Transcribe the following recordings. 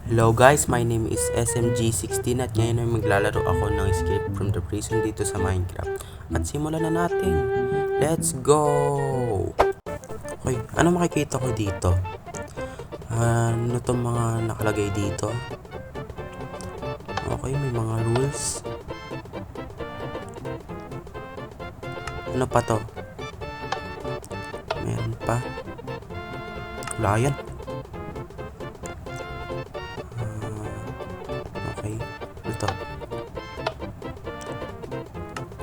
Hello guys, my name is SMG16 at ngayon ay maglalaro ako ng Escape from the Prison dito sa Minecraft. At simulan na natin. Let's go! Okay, ano makikita ko dito? Ano itong mga nakalagay dito? Okay, may mga rules. Ano pa to? Meron pa? Wala yan. Okay, ito.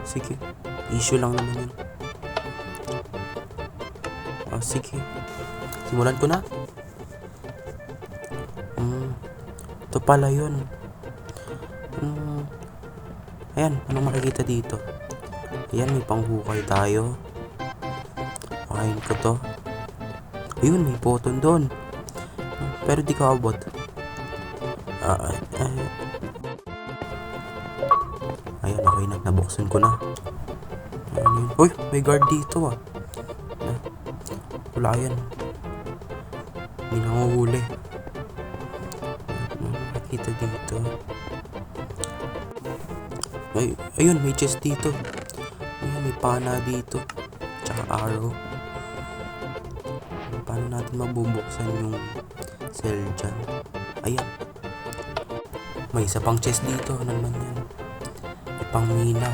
Sige, issue lang naman yun. Sige, simulan ko na. Ito pala yun. Ayan, anong makikita dito? Ayan, may panghukay tayo. Pakain ko to. Ayun, may button doon. Pero di ka abot. Ayan, okay na. Nabuksan ko na. Ayan. Uy, may guard dito ah. Wala yan. Hindi nanguhuli. Makikita dito. Ayun, may chest dito. Ayun, may pana dito. Tsaka arrow. Paano natin mabubuksan yung cell dyan? Ayan. May isa pang chest dito. Ano naman yan? May pang mina.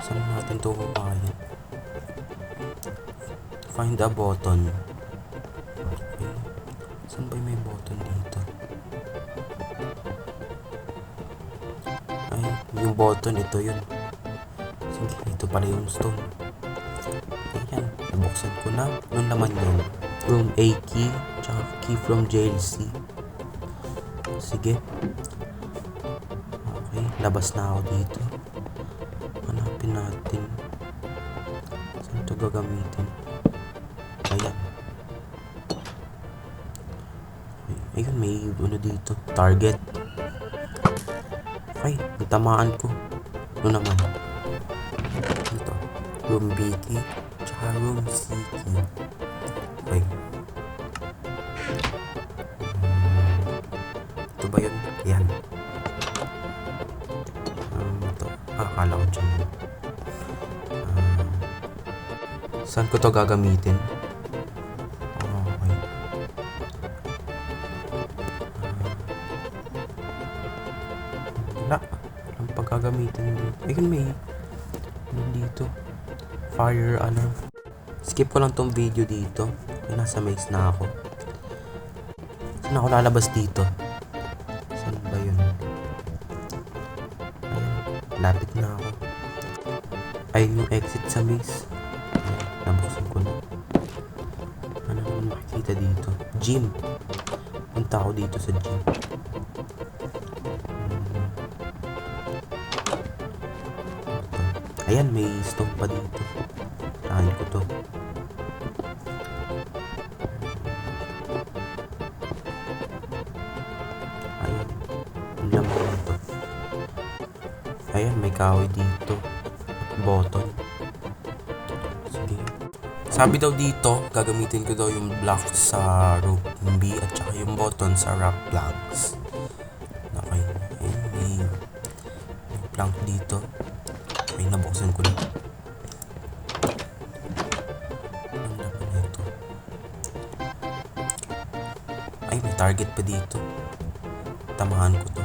Saan natin ito kukain? Find a button. Okay. Saan ba may button dito? Ay, yung button, ito yun. Sige, ito pala yung stone. Ayan, nabuksan ko na. Ano naman yun? Room A key, tsaka key from jail C. Sige. Okay, labas na ako dito. Hanapin natin. Saan ito gagamitin? Ayan. Ayun, may ano dito. Target. Okay, natamaan ko. Ano naman? Ito. Room B key, tsaka room C key. Okay. Ito ba yun? Ayan. Ito. Akala ko dyan. Saan ko to gagamitin? Okay. Wala. Ang pagkagamitin dito. Ayun, may dito. Fire alarm. Skip ko lang tong video dito. Ay, nasa maze na ako. Saan ako lalabas dito? Saan ba yun? Ayan, lapit na ako. Ayun yung exit sa maze. Ayan, nabuksan ko na. Ano naman makikita dito? Gym. Punta ako dito sa gym. Ayan, may stone pa dito. Kain ko to. Ayan. Ang laman nito. Ayan, may kahoy dito. Button. Sige. Sabi daw dito, gagamitin ko daw yung block sa room B at saka yung button sa rock planks. Okay. Ayan, may plank dito. Ay, nabuksan ko na. Ang laman nito. Ay, may target pa dito. Tamahan ko to.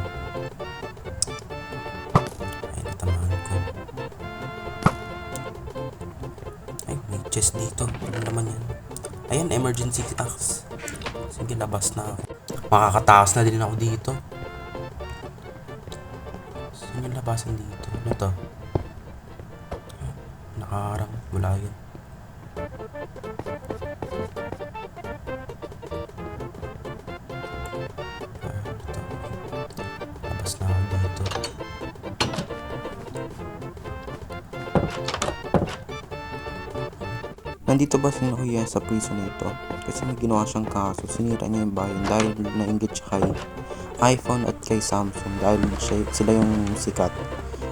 Ay, natamahan ko. Ay, may chest dito. Ano naman yan? Ayan, emergency axe. Sige, labas na ako. Makakataas na din ako dito. Saan yung labasan dito? Ano to? Nakaharang. Wala yun. Ito. Labas na ako dito. Nandito ba si Kuya sa prison na ito? Kasi may ginawa siyang kaso. Sinira niya yung bayan dahil nainggit siya kay iPhone at kay Samsung dahil sila yung sikat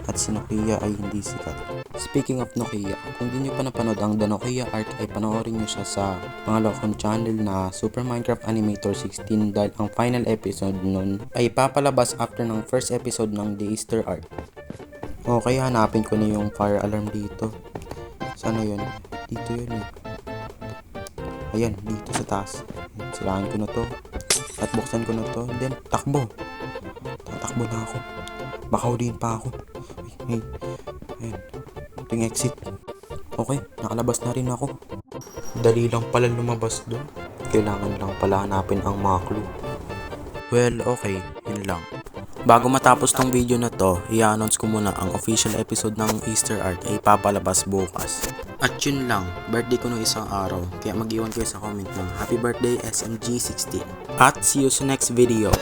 at si Kuya ay hindi sikat. Speaking of Nokia, kung di nyo pa napanood ang The Nokia Arc ay panoorin nyo siya sa pangalawa kong channel na Super Minecraft Animator 16 dahil ang final episode nun ay papalabas after ng first episode ng The Easter Arc. Okay, hanapin ko na yung fire alarm dito. Sana yun? Dito yun eh. Ayan, dito sa taas. Sirahan ko na to. At buksan ko na to. Then, takbo. Tatakbo na ako. Baka huliin pa ako. Ay, ayan. Ito yung exit. Okay, nakalabas na rin ako. Dali lang pala lumabas doon. Kailangan lang pala hanapin ang mga clue. Well, okay, yun lang. Bago matapos tong video na to, i-announce ko muna ang official episode ng Easter Arc ay papalabas bukas. At yun lang, birthday ko nung isang araw, kaya mag-iwan kayo sa comment ng Happy Birthday SMG16. At see you sa next video.